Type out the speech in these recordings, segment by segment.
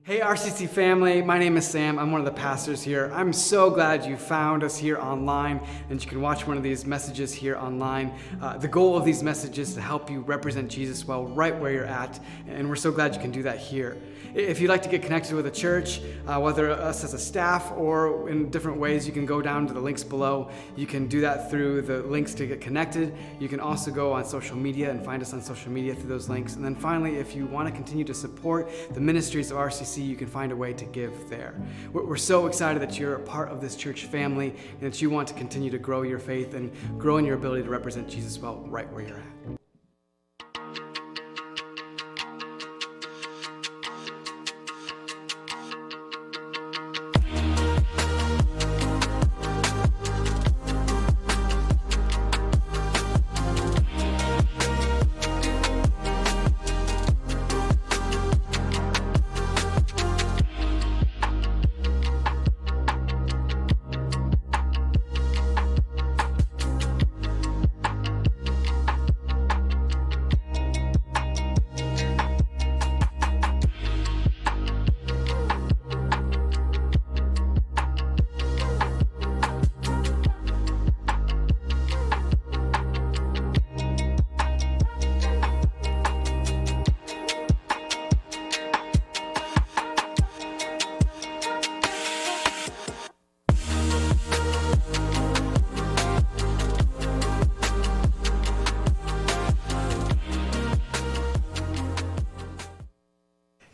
Hey RCC family, my name is Sam. I'm one of the pastors here. I'm so glad you found us here online and you can watch one of these messages here online. The goal of these messages is to help you represent Jesus well right where you're at, and we're so glad you can do that here. If you'd like to get connected with a church, whether us as a staff or in different ways, you can go down to the links below. You can do that through the links to get connected. You can also go on social media and find us on social media through those links. And then finally, if you want to continue to support the ministries of RCC, you can find a way to give there. We're so excited that you're a part of this church family and that you want to continue to grow your faith and grow in your ability to represent Jesus well right where you're at.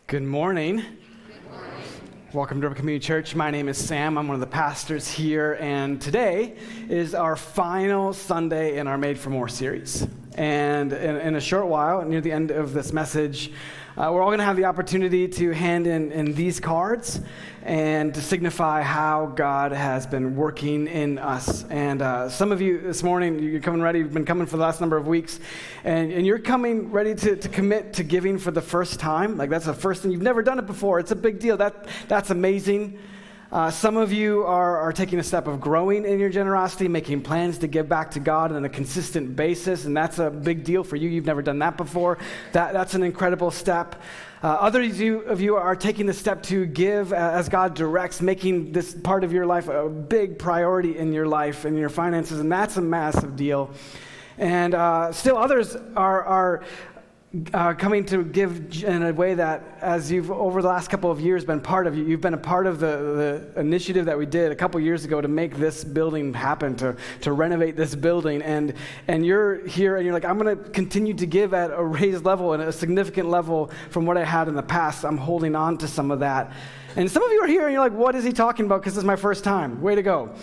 Good morning. Welcome to Ripon Community Church. My name is Sam. I'm one of the pastors here, and today is our final Sunday in our Made for More series. And in a short while, near the end of this message, we're all going to have the opportunity to hand in these cards and to signify how God has been working in us. And some of you this morning, you're coming ready. You've been coming for the last number of weeks, and you're coming ready to commit to giving for the first time. Like, that's the first thing. You've never done it before. It's a big deal. That's amazing. Some of you are taking a step of growing in your generosity, making plans to give back to God on a consistent basis, and that's a big deal for you. You've never done that before. That's an incredible step. Others of you are taking the step to give as God directs, making this part of your life a big priority in your life and your finances, and that's a massive deal. And still others are coming to give in a way that, as you've over the last couple of years been part of, you've been a part of the initiative that we did a couple years ago to make this building happen, to renovate this building, and you're here and you're like, I'm going to continue to give at a raised level and a significant level from what I had in the past. I'm holding on to some of that. And some of you are here and you're like, what is he talking about? Because this is my first time. Way to go.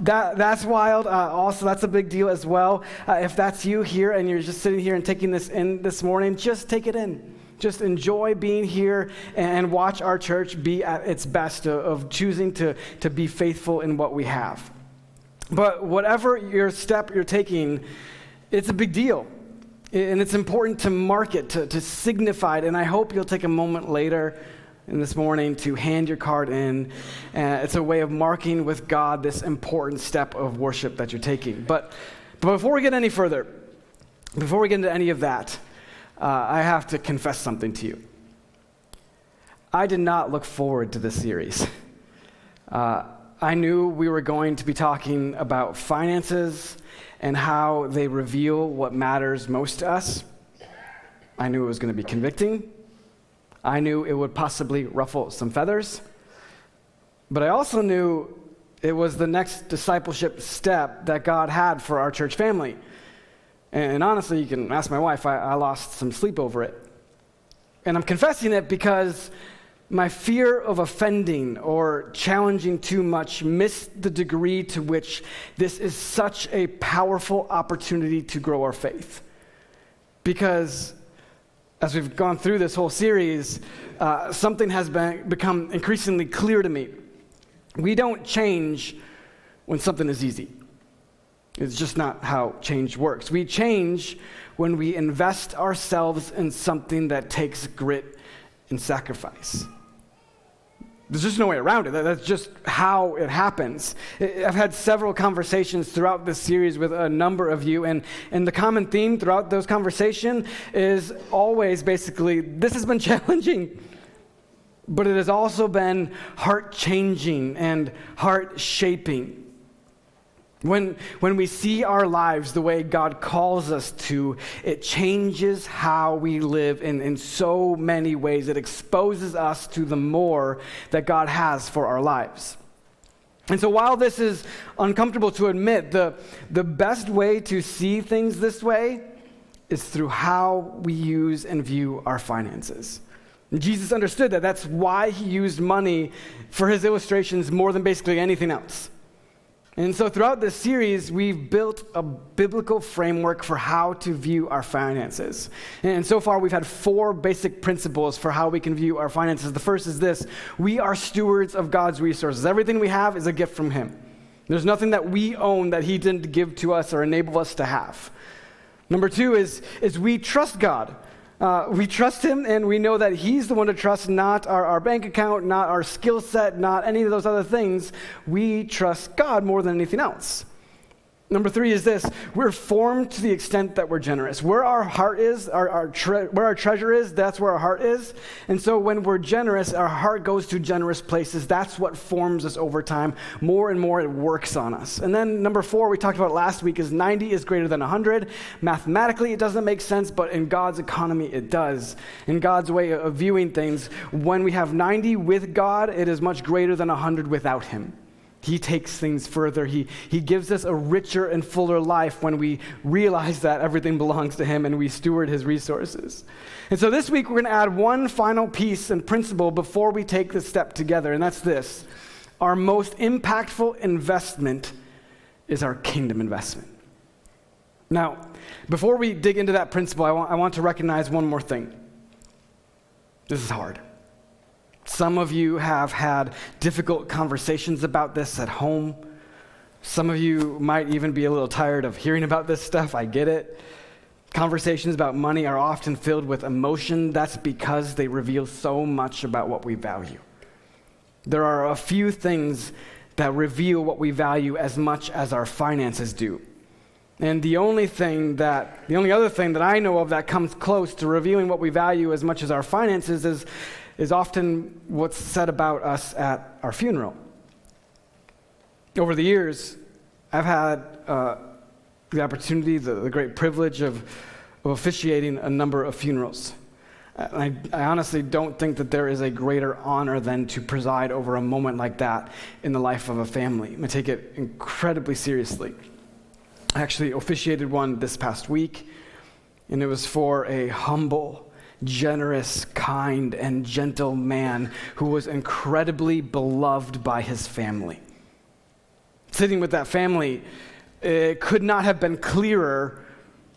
That's wild. Also, that's a big deal as well. If that's you here and you're just sitting here and taking this in this morning, just take it in. Just enjoy being here and watch our church be at its best of choosing to be faithful in what we have. But whatever your step you're taking, it's a big deal. And it's important to mark it, to signify it. And I hope you'll take a moment later and this morning to hand your card in. It's a way of marking with God this important step of worship that you're taking. But before we get any further, before we get into any of that, I have to confess something to you. I did not look forward to this series. I knew we were going to be talking about finances and how they reveal what matters most to us. I knew it was going to be convicting. I knew it would possibly ruffle some feathers, but I also knew it was the next discipleship step that God had for our church family. And honestly, you can ask my wife, I lost some sleep over it. And I'm confessing it because my fear of offending or challenging too much missed the degree to which this is such a powerful opportunity to grow our faith. Because as we've gone through this whole series, something has become increasingly clear to me. We don't change when something is easy. It's just not how change works. We change when we invest ourselves in something that takes grit and sacrifice. There's just no way around it. That's just how it happens. I've had several conversations throughout this series with a number of you, and the common theme throughout those conversations is always basically, this has been challenging. but it has also been heart-changing and heart-shaping. When we see our lives the way God calls us to, it changes how we live in so many ways. It exposes us to the more that God has for our lives. And so while this is uncomfortable to admit, the best way to see things this way is through how we use and view our finances. And Jesus understood that. That's why he used money for his illustrations more than basically anything else. And so throughout this series, we've built a biblical framework for how to view our finances. And so far, we've had 4 basic principles for how we can view our finances. The first is this: we are stewards of God's resources. Everything we have is a gift from him. There's nothing that we own that he didn't give to us or enable us to have. Number 2 is we trust God. We trust him, and we know that he's the one to trust, not our bank account, not our skill set, not any of those other things. We trust God more than anything else. Number 3 is this: we're formed to the extent that we're generous. Where our heart is, where our treasure is, that's where our heart is. And so when we're generous, our heart goes to generous places. That's what forms us over time. More and more it works on us. And then number 4, we talked about last week, is 90 is greater than 100. Mathematically, it doesn't make sense, but in God's economy, it does. In God's way of viewing things, when we have 90 with God, it is much greater than 100 without him. He takes things further. He gives us a richer and fuller life when we realize that everything belongs to him and we steward his resources. And so this week, we're going to add one final piece and principle before we take this step together, and that's this: our most impactful investment is our kingdom investment. Now, before we dig into that principle, I want to recognize one more thing. This is hard. Some of you have had difficult conversations about this at home. Some of you might even be a little tired of hearing about this stuff. I get it. Conversations about money are often filled with emotion. That's because they reveal so much about what we value. There are a few things that reveal what we value as much as our finances do. And the only other thing that I know of that comes close to revealing what we value as much as our finances is often what's said about us at our funeral. Over the years, I've had the opportunity, the great privilege of officiating a number of funerals. I honestly don't think that there is a greater honor than to preside over a moment like that in the life of a family. I take it incredibly seriously. I actually officiated one this past week, and it was for a humble, generous, kind, and gentle man who was incredibly beloved by his family. Sitting with that family, it could not have been clearer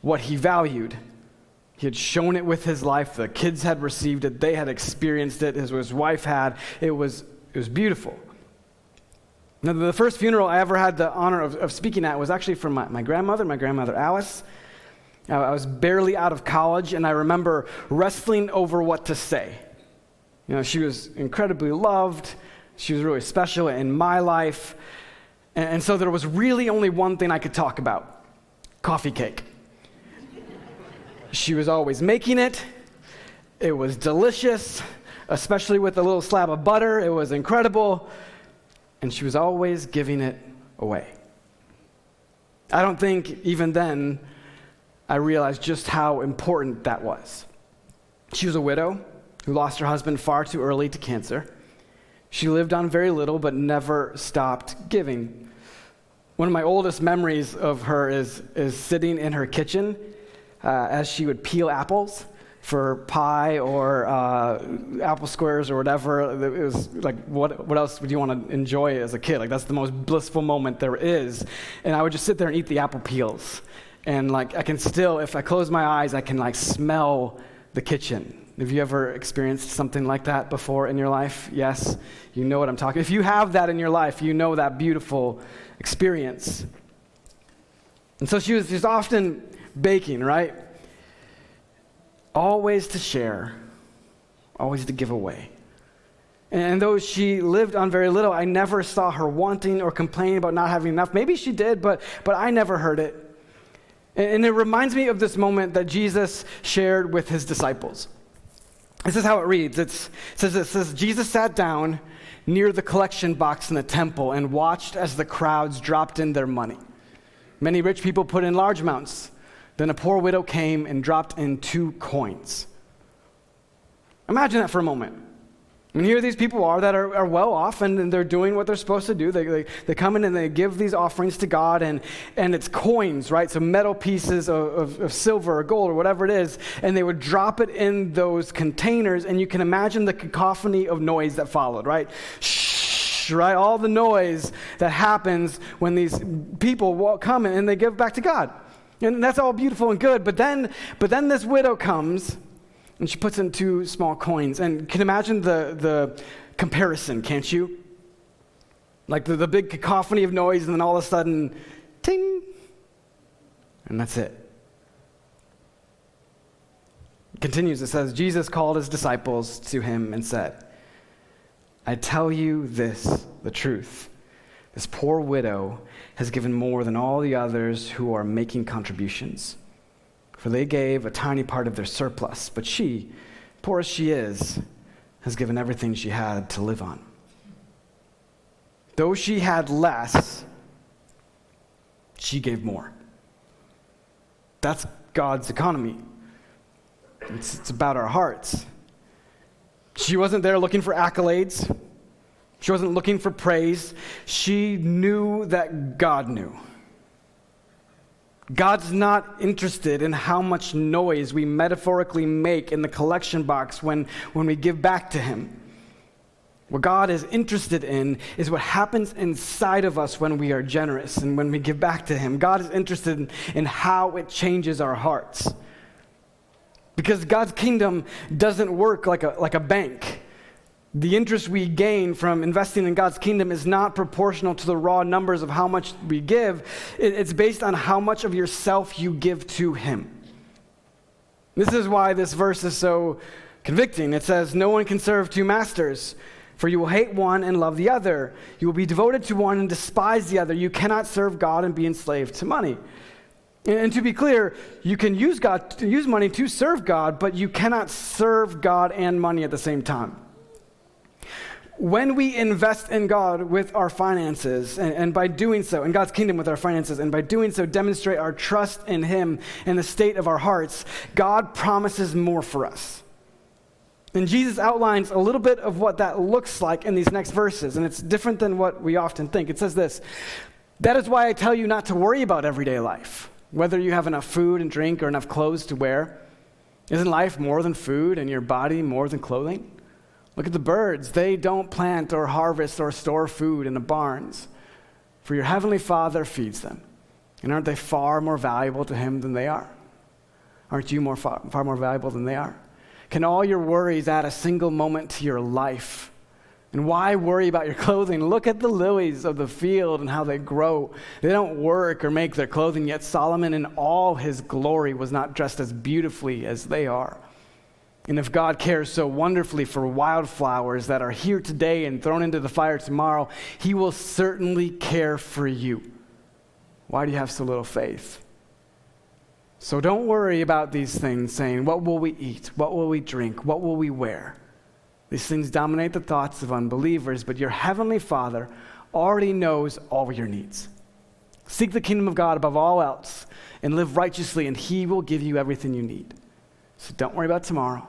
what he valued. He had shown it with his life. The kids had received it. They had experienced it. His wife had. It was beautiful. Now, the first funeral I ever had the honor of speaking at was actually for my grandmother Alice. I was barely out of college, and I remember wrestling over what to say. You know, she was incredibly loved. She was really special in my life. And so there was really only one thing I could talk about: coffee cake. She was always making it. It was delicious, especially with a little slab of butter. It was incredible. And she was always giving it away. I don't think even then I realized just how important that was. She was a widow who lost her husband far too early to cancer. She lived on very little but never stopped giving. One of my oldest memories of her is sitting in her kitchen as she would peel apples for pie or apple squares or whatever. It was like, what else would you want to enjoy as a kid? Like, that's the most blissful moment there is. And I would just sit there and eat the apple peels. And like, I can still, if I close my eyes, I can like smell the kitchen. Have you ever experienced something like that before in your life? Yes, you know what I'm talking. If you have that in your life, you know that beautiful experience. And so she was often baking, right? Always to share, always to give away. And though she lived on very little, I never saw her wanting or complaining about not having enough. Maybe she did, but I never heard it. And it reminds me of this moment that Jesus shared with his disciples. This is how it reads. It says, Jesus sat down near the collection box in the temple and watched as the crowds dropped in their money. Many rich people put in large amounts. Then a poor widow came and dropped in 2 coins. Imagine that for a moment. I mean, here these people are that are well off, and they're doing what they're supposed to do. They come in and they give these offerings to God, and it's coins, right? So metal pieces of silver or gold or whatever it is, and they would drop it in those containers, and you can imagine the cacophony of noise that followed, right? Shh, right? All the noise that happens when these people come in and they give back to God. And that's all beautiful and good, but then this widow comes, and she puts in 2 small coins. And can you imagine the comparison, can't you? Like the big cacophony of noise, and then all of a sudden, ting! And that's it. It continues, it says, Jesus called his disciples to him and said, I tell you this, the truth. This poor widow has given more than all the others who are making contributions. For they gave a tiny part of their surplus, but she, poor as she is, has given everything she had to live on. Though she had less, she gave more. That's God's economy. It's about our hearts. She wasn't there looking for accolades. She wasn't looking for praise. She knew that God knew. God's not interested in how much noise we metaphorically make in the collection box when we give back to him. What God is interested in is what happens inside of us when we are generous and when we give back to him. God is interested in how it changes our hearts. Because God's kingdom doesn't work like a bank. The interest we gain from investing in God's kingdom is not proportional to the raw numbers of how much we give. It's based on how much of yourself you give to him. This is why this verse is so convicting. It says, no one can serve 2 masters, for you will hate one and love the other. You will be devoted to one and despise the other. You cannot serve God and be enslaved to money. And to be clear, you can use money to serve God, but you cannot serve God and money at the same time. When we invest in God with our finances, and by doing so, in God's kingdom with our finances, and by doing so demonstrate our trust in him and the state of our hearts, God promises more for us. And Jesus outlines a little bit of what that looks like in these next verses, and it's different than what we often think. It says this, that is why I tell you not to worry about everyday life, whether you have enough food and drink or enough clothes to wear. Isn't life more than food and your body more than clothing? Look at the birds. They don't plant or harvest or store food in the barns, for your heavenly Father feeds them. And aren't they far more valuable to him than they are? Aren't you far more valuable than they are? Can all your worries add a single moment to your life? And why worry about your clothing? Look at the lilies of the field and how they grow. They don't work or make their clothing, yet Solomon in all his glory was not dressed as beautifully as they are. And if God cares so wonderfully for wildflowers that are here today and thrown into the fire tomorrow, he will certainly care for you. Why do you have so little faith? So don't worry about these things, saying, what will we eat? What will we drink? What will we wear? These things dominate the thoughts of unbelievers, but your heavenly Father already knows all your needs. Seek the kingdom of God above all else and live righteously, and he will give you everything you need. So don't worry about tomorrow,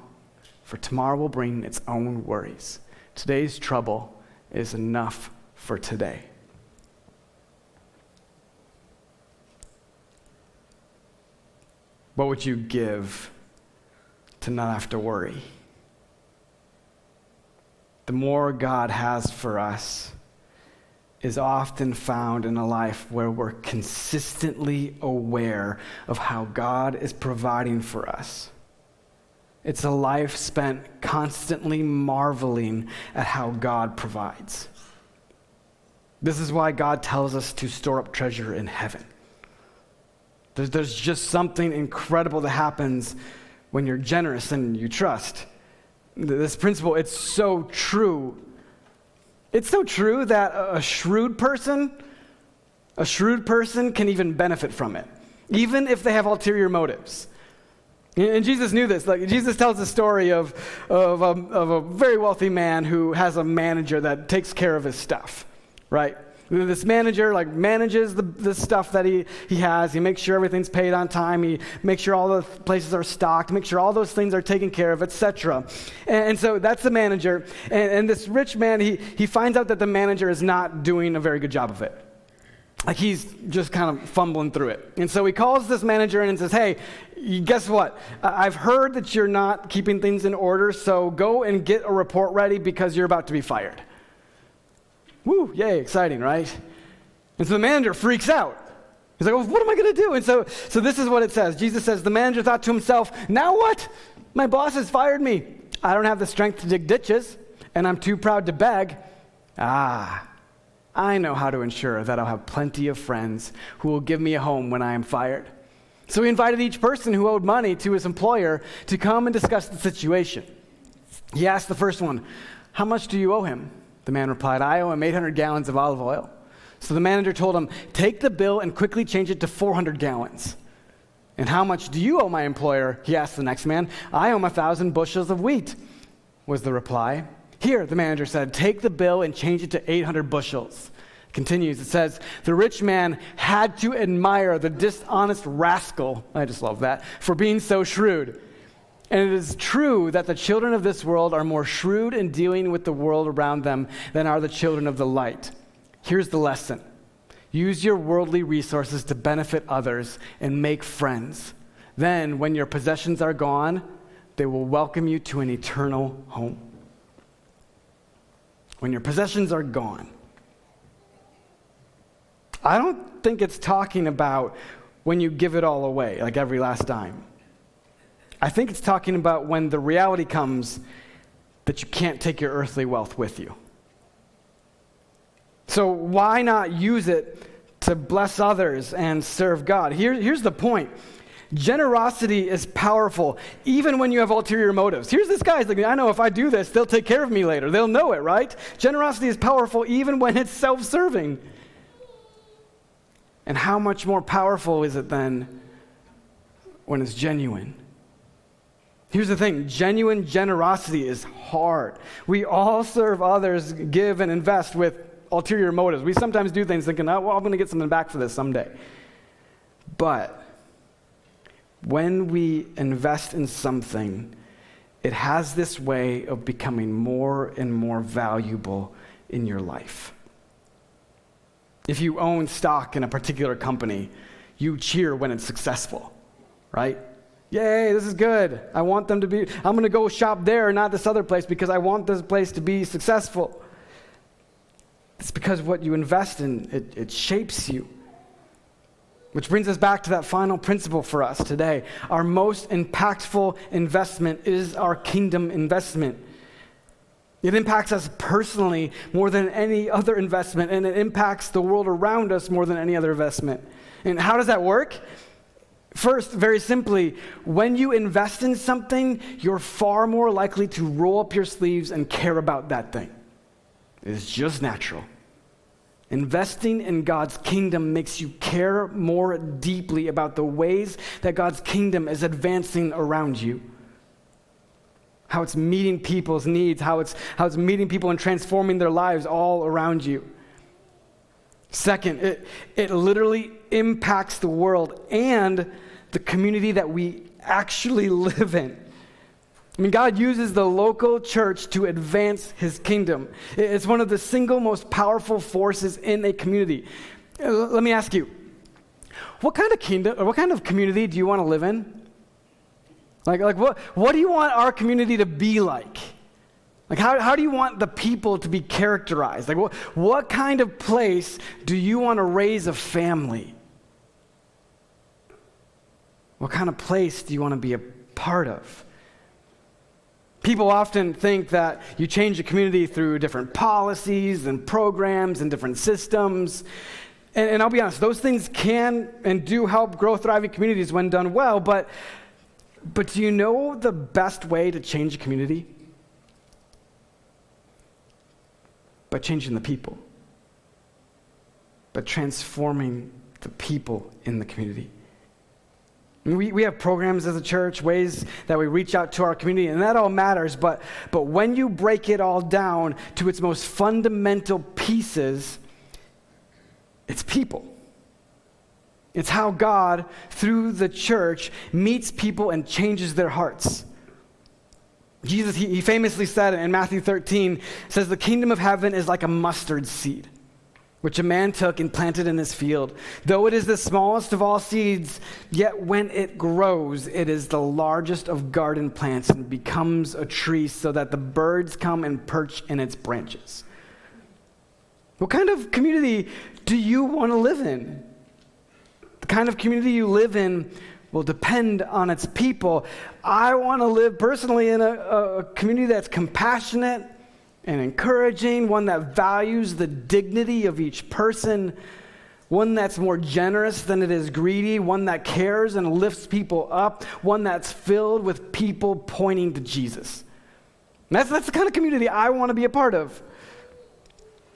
for tomorrow will bring its own worries. Today's trouble is enough for today. What would you give to not have to worry? The more God has for us is often found in a life where we're consistently aware of how God is providing for us. It's a life spent constantly marveling at how God provides. This is why God tells us to store up treasure in heaven. There's just something incredible that happens when you're generous and you trust. This principle, it's so true. It's so true that a shrewd person can even benefit from it, even if they have ulterior motives. And Jesus knew this. Like, Jesus tells the story of a very wealthy man who has a manager that takes care of his stuff, right? This manager manages the stuff that he has. He makes sure everything's paid on time. He makes sure all the places are stocked, make sure all those things are taken care of, etc. And so that's the manager. And this rich man, he finds out that the manager is not doing a very good job of it. Like, he's just kind of fumbling through it. And so he calls this manager in and says, hey, guess what? I've heard that you're not keeping things in order, so go and get a report ready because you're about to be fired. Woo, yay, exciting, right? And so the manager freaks out. He's like, well, what am I going to do? And so this is what it says. Jesus says, the manager thought to himself, now what? My boss has fired me. I don't have the strength to dig ditches, and I'm too proud to beg. I know how to ensure that I'll have plenty of friends who will give me a home when I am fired. So he invited each person who owed money to his employer to come and discuss the situation. He asked the first one, how much do you owe him? The man replied, I owe him 800 gallons of olive oil. So the manager told him, take the bill and quickly change it to 400 gallons. And how much do you owe my employer? He asked the next man. I owe him 1,000 bushels of wheat, was the reply. Here, the manager said, take the bill and change it to 800 bushels. It continues, it says, the rich man had to admire the dishonest rascal, I just love that, for being so shrewd. And it is true that the children of this world are more shrewd in dealing with the world around them than are the children of the light. Here's the lesson. Use your worldly resources to benefit others and make friends. Then, when your possessions are gone, they will welcome you to an eternal home. When your possessions are gone. I don't think it's talking about when you give it all away, like every last dime. I think it's talking about when the reality comes that you can't take your earthly wealth with you. So why not use it to bless others and serve God? Here's the point. Generosity is powerful, even when you have ulterior motives. Here's this guy, he's like, I know if I do this, they'll take care of me later. They'll know it, right? Generosity is powerful even when it's self-serving. And how much more powerful is it then when it's genuine? Here's the thing, genuine generosity is hard. We all serve others, give and invest with ulterior motives. We sometimes do things thinking, oh, well, I'm going to get something back for this someday. But when we invest in something, it has this way of becoming more and more valuable in your life. If you own stock in a particular company, you cheer when it's successful, right? Yay, this is good. I'm going to go shop there, not this other place, because I want this place to be successful. It's because what you invest in, it shapes you. Which brings us back to that final principle for us today. Our most impactful investment is our kingdom investment. It impacts us personally more than any other investment, and it impacts the world around us more than any other investment. And how does that work? First, very simply, when you invest in something, you're far more likely to roll up your sleeves and care about that thing. It's just natural. Investing in God's kingdom makes you care more deeply about the ways that God's kingdom is advancing around you. How it's meeting people's needs, how it's meeting people and transforming their lives all around you. Second, it literally impacts the world and the community that we actually live in. I mean, God uses the local church to advance his kingdom. It's one of the single most powerful forces in a community. Let me ask you, what kind of kingdom, or what kind of community do you want to live in? Like what do you want our community to be like? Like how do you want the people to be characterized? Like what kind of place do you want to raise a family? What kind of place do you want to be a part of? People often think that you change a community through different policies and programs and different systems. And I'll be honest, those things can and do help grow thriving communities when done well, but do you know the best way to change a community? By changing the people. By transforming the people in the community. We have programs as a church, ways that we reach out to our community, and that all matters. But when you break it all down to its most fundamental pieces, it's people. It's how God, through the church, meets people and changes their hearts. Jesus, he famously said in Matthew 13, says, "The kingdom of heaven is like a mustard seed, which a man took and planted in his field. Though it is the smallest of all seeds, yet when it grows, it is the largest of garden plants and becomes a tree so that the birds come and perch in its branches." What kind of community do you want to live in? The kind of community you live in will depend on its people. I want to live personally in a community that's compassionate and encouraging, one that values the dignity of each person, one that's more generous than it is greedy, one that cares and lifts people up, one that's filled with people pointing to Jesus. And that's the kind of community I want to be a part of.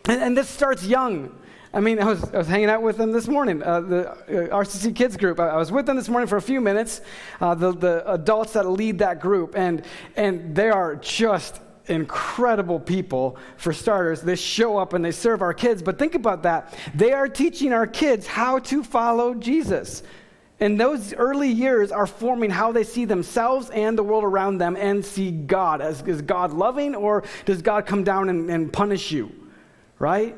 And this starts young. I mean, I was hanging out with them this morning, the RCC Kids group. I was with them this morning for a few minutes, the adults that lead that group, and they are just incredible people. For starters, they show up and they serve our kids, but think about that. They are teaching our kids how to follow Jesus. And those early years are forming how they see themselves and the world around them and see God. Is God loving, or does God come down and punish you, right?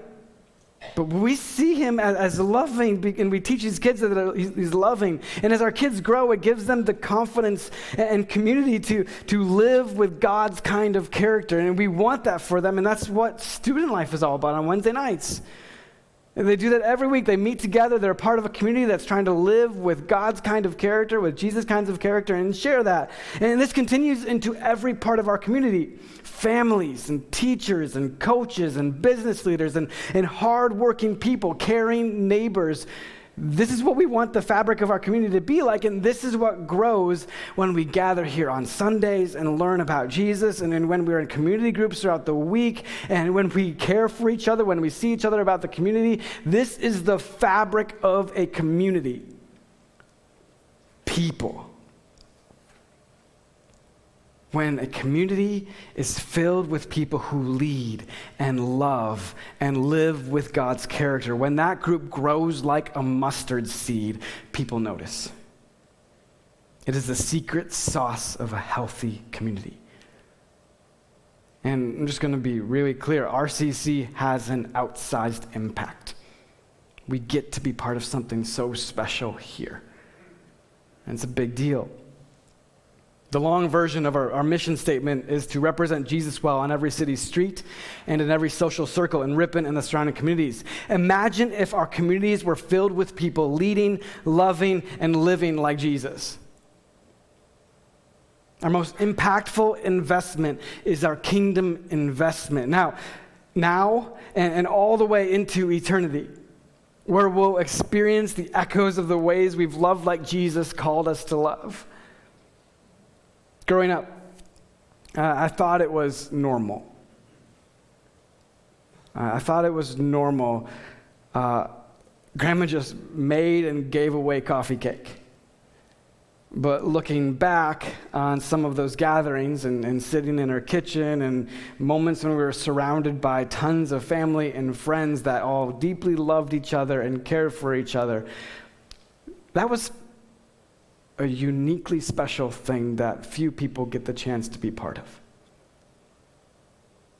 But we see him as loving, and we teach these kids that he's loving. And as our kids grow, it gives them the confidence and community to live with God's kind of character. And we want that for them, and that's what student life is all about on Wednesday nights. And they do that every week. They meet together. They're part of a community that's trying to live with God's kind of character, with Jesus' kinds of character, and share that. And this continues into every part of our community. Families and teachers and coaches and business leaders and hardworking people, caring neighbors. This is what we want the fabric of our community to be like, and this is what grows when we gather here on Sundays and learn about Jesus, and then when we're in community groups throughout the week, and when we care for each other, when we see each other about the community. This is the fabric of a community. People. When a community is filled with people who lead and love and live with God's character, when that group grows like a mustard seed, people notice. It is the secret sauce of a healthy community. And I'm just going to be really clear. RCC has an outsized impact. We get to be part of something so special here. And it's a big deal. The long version of our mission statement is to represent Jesus well on every city street and in every social circle in Ripon and the surrounding communities. Imagine if our communities were filled with people leading, loving, and living like Jesus. Our most impactful investment is our kingdom investment. Now, and all the way into eternity, where we'll experience the echoes of the ways we've loved like Jesus called us to love. Growing up, I thought it was normal. Grandma just made and gave away coffee cake. But looking back on some of those gatherings and sitting in her kitchen and moments when we were surrounded by tons of family and friends that all deeply loved each other and cared for each other, that was a uniquely special thing that few people get the chance to be part of.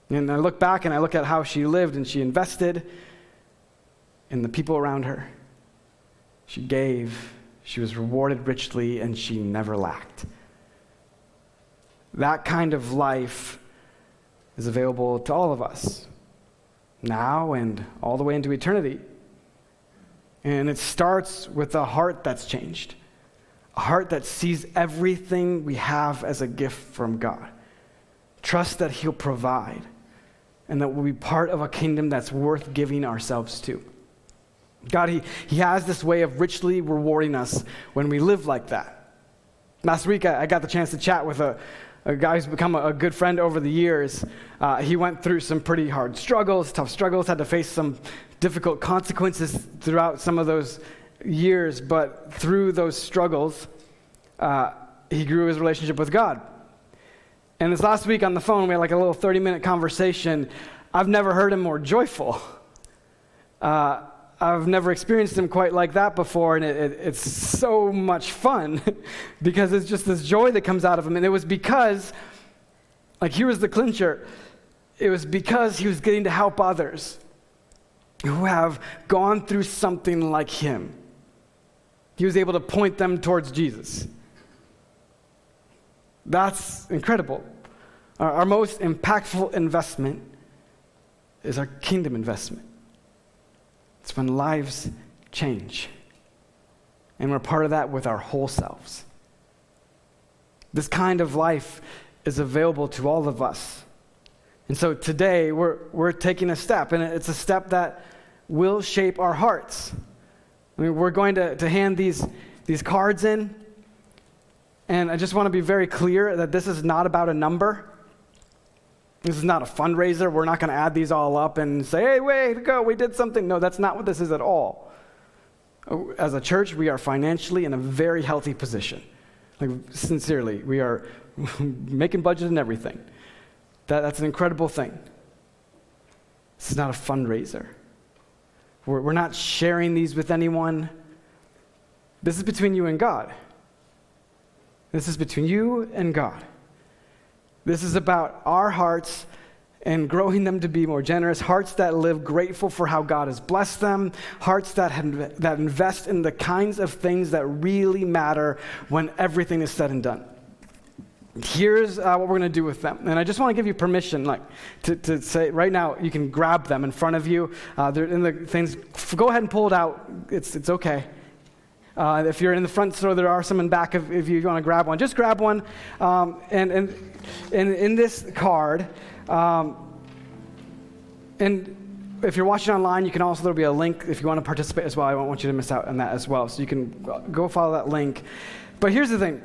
And I look back and I look at how she lived, and she invested in the people around her. She gave, she was rewarded richly, and she never lacked. That kind of life is available to all of us, now and all the way into eternity. And it starts with a heart that's changed. A heart that sees everything we have as a gift from God. Trust that he'll provide, and that we'll be part of a kingdom that's worth giving ourselves to. God, he has this way of richly rewarding us when we live like that. Last week, I got the chance to chat with a guy who's become a good friend over the years. He went through some pretty hard struggles, tough struggles, had to face some difficult consequences throughout some of those years, but through those struggles, he grew his relationship with God. And this last week on the phone, we had like a little 30-minute conversation. I've never heard him more joyful. I've never experienced him quite like that before, and it's so much fun because it's just this joy that comes out of him. And it was because, like, here was the clincher. It was because he was getting to help others who have gone through something like him. He was able to point them towards Jesus. That's incredible. Our most impactful investment is our kingdom investment. It's when lives change. And we're part of that with our whole selves. This kind of life is available to all of us. And so today we're taking a step, and it's a step that will shape our hearts. I mean, we're going to hand these cards in, and I just want to be very clear that this is not about a number. This is not a fundraiser. We're not going to add these all up and say, hey, way to go, we did something. No, that's not what this is at all. As a church, we are financially in a very healthy position. Like, sincerely, we are making budget and everything. That's an incredible thing. This is not a fundraiser. We're not sharing these with anyone. This is between you and God. This is between you and God. This is about our hearts and growing them to be more generous, hearts that live grateful for how God has blessed them, hearts that invest in the kinds of things that really matter when everything is said and done. Here's what we're going to do with them. And I just want to give you permission, to say right now, you can grab them in front of you. They're in the things. Go ahead and pull it out. It's okay. If you're in the front row, there are some in back if you want to grab one. Just grab one. And in this card, and if you're watching online, you can also, there'll be a link if you want to participate as well. I don't want you to miss out on that as well. So you can go follow that link. But here's the thing.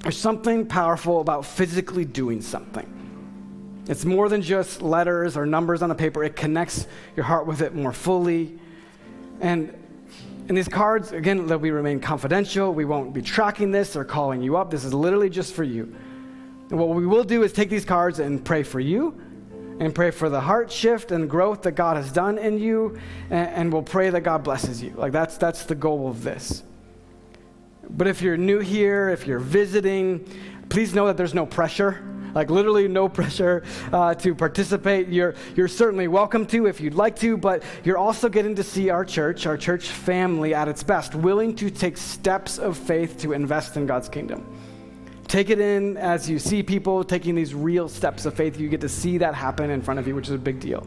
There's something powerful about physically doing something. It's more than just letters or numbers on a paper. It connects your heart with it more fully. And these cards, again, they'll remain confidential. We won't be tracking this or calling you up. This is literally just for you. And what we will do is take these cards and pray for you and pray for the heart shift and growth that God has done in you, and we'll pray that God blesses you. Like that's the goal of this. But if you're new here, if you're visiting, please know that there's no pressure. Like literally no pressure to participate. You're certainly welcome to if you'd like to, but you're also getting to see our church family at its best, willing to take steps of faith to invest in God's kingdom. Take it in as you see people taking these real steps of faith. You get to see that happen in front of you, which is a big deal.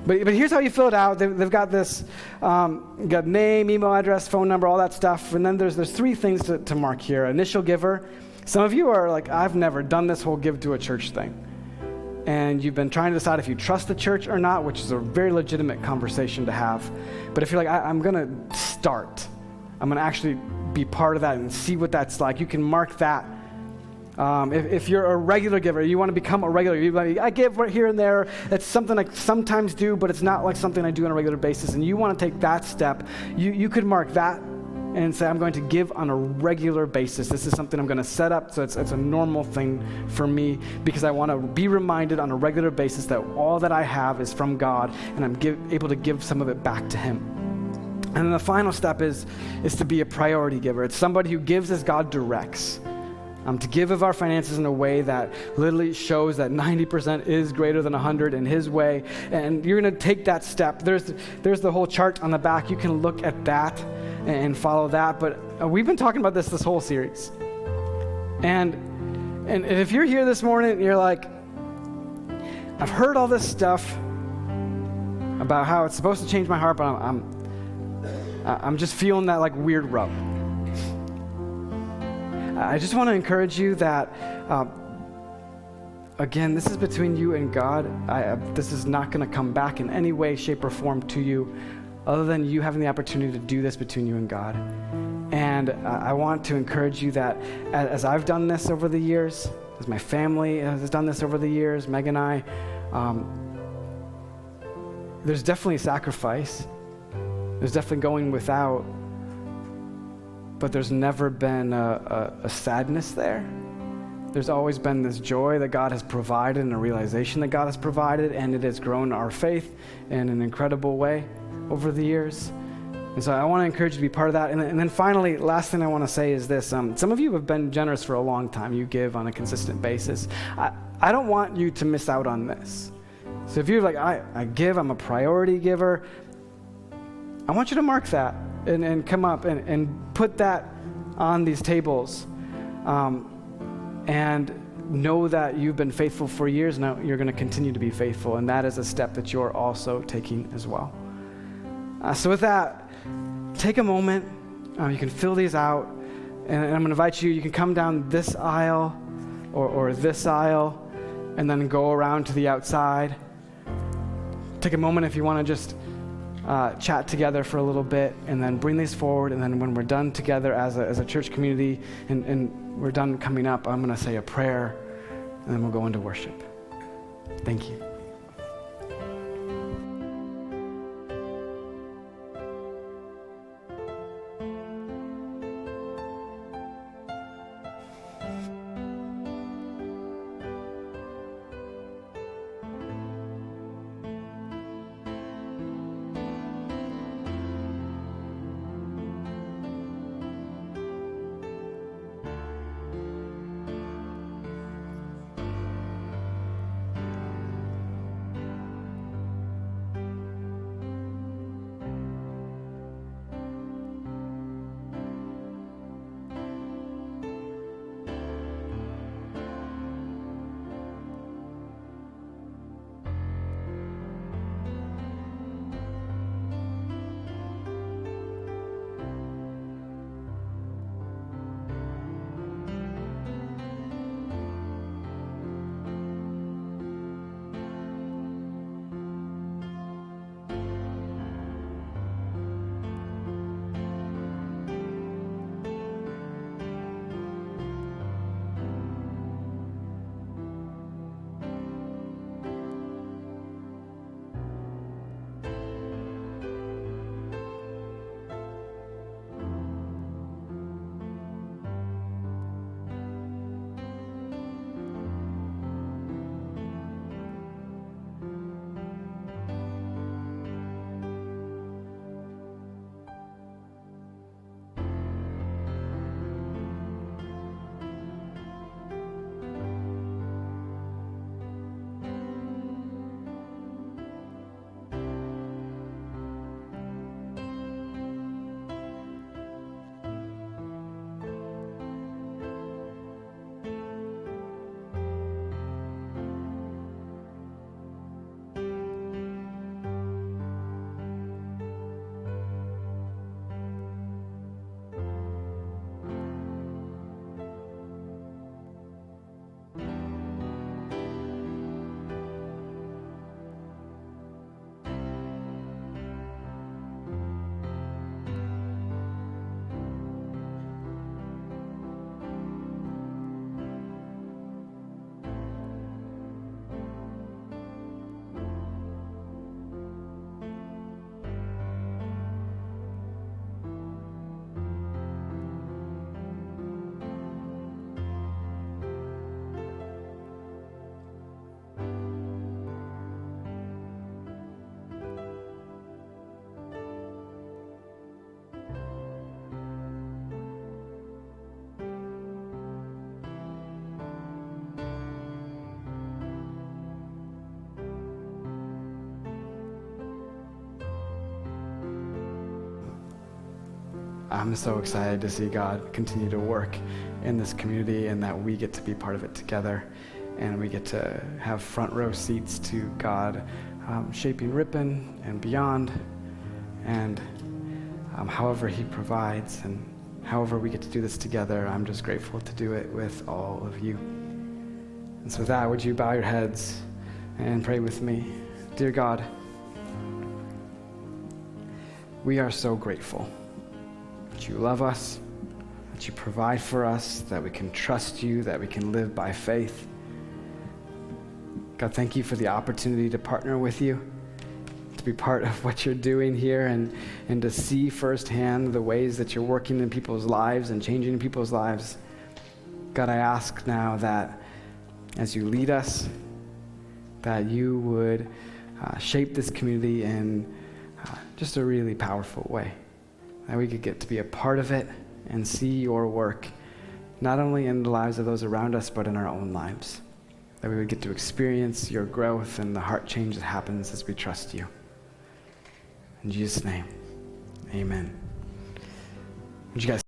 But here's how you fill it out. They've got this, got name, email address, phone number, all that stuff. And then there's three things to mark here. Initial giver. Some of you are like, I've never done this whole give to a church thing. And you've been trying to decide if you trust the church or not, which is a very legitimate conversation to have. But if you're like, I'm going to start. I'm going to actually be part of that and see what that's like. You can mark that. If you're a regular giver, you want to become a regular. I give right here and there. It's something I sometimes do, but it's not like something I do on a regular basis. And you want to take that step. You could mark that and say, I'm going to give on a regular basis. This is something I'm going to set up so it's a normal thing for me because I want to be reminded on a regular basis that all that I have is from God and I'm able to give some of it back to Him. And then the final step is to be a priority giver. It's somebody who gives as God directs. To give of our finances in a way that literally shows that 90% is greater than 100 in His way. And you're going to take that step. There's the whole chart on the back. You can look at that and follow that. But we've been talking about this whole series. And if you're here this morning and you're like, I've heard all this stuff about how it's supposed to change my heart, but I'm just feeling that like weird rub. I just want to encourage you that, again, this is between you and God. This is not going to come back in any way, shape, or form to you other than you having the opportunity to do this between you and God. And I want to encourage you that as I've done this over the years, as my family has done this over the years, Meg and I, there's definitely sacrifice. There's definitely going without. but there's never been a sadness there. There's always been this joy that God has provided and a realization that God has provided, and it has grown our faith in an incredible way over the years. And so I want to encourage you to be part of that. And then finally, last thing I want to say is this. Some of you have been generous for a long time. You give on a consistent basis. I don't want you to miss out on this. So if you're like, I give, I'm a priority giver, I want you to mark that and come up and put that on these tables. And know that you've been faithful for years. Now you're going to continue to be faithful, and that is a step that you're also taking as well. So with that, take a moment. You can fill these out, and I'm going to invite you. You can come down this aisle or this aisle, and then go around to the outside. Take a moment if you want to just chat together for a little bit, and then bring these forward. And then when we're done together as a church community, and we're done coming up, I'm going to say a prayer, and then we'll go into worship. Thank you. I'm so excited to see God continue to work in this community, and that we get to be part of it together, and we get to have front row seats to God shaping Ripon and beyond, and however He provides and however we get to do this together. I'm just grateful to do it with all of you. And so with that, would you bow your heads and pray with me? Dear God, we are so grateful that you love us, that you provide for us, that we can trust you, that we can live by faith. God, thank you for the opportunity to partner with you, to be part of what you're doing here and to see firsthand the ways that you're working in people's lives and changing people's lives. God, I ask now that as you lead us, that you would shape this community in just a really powerful way, that we could get to be a part of it and see your work, not only in the lives of those around us, but in our own lives, that we would get to experience your growth and the heart change that happens as we trust you. In Jesus' name, amen. Would you guys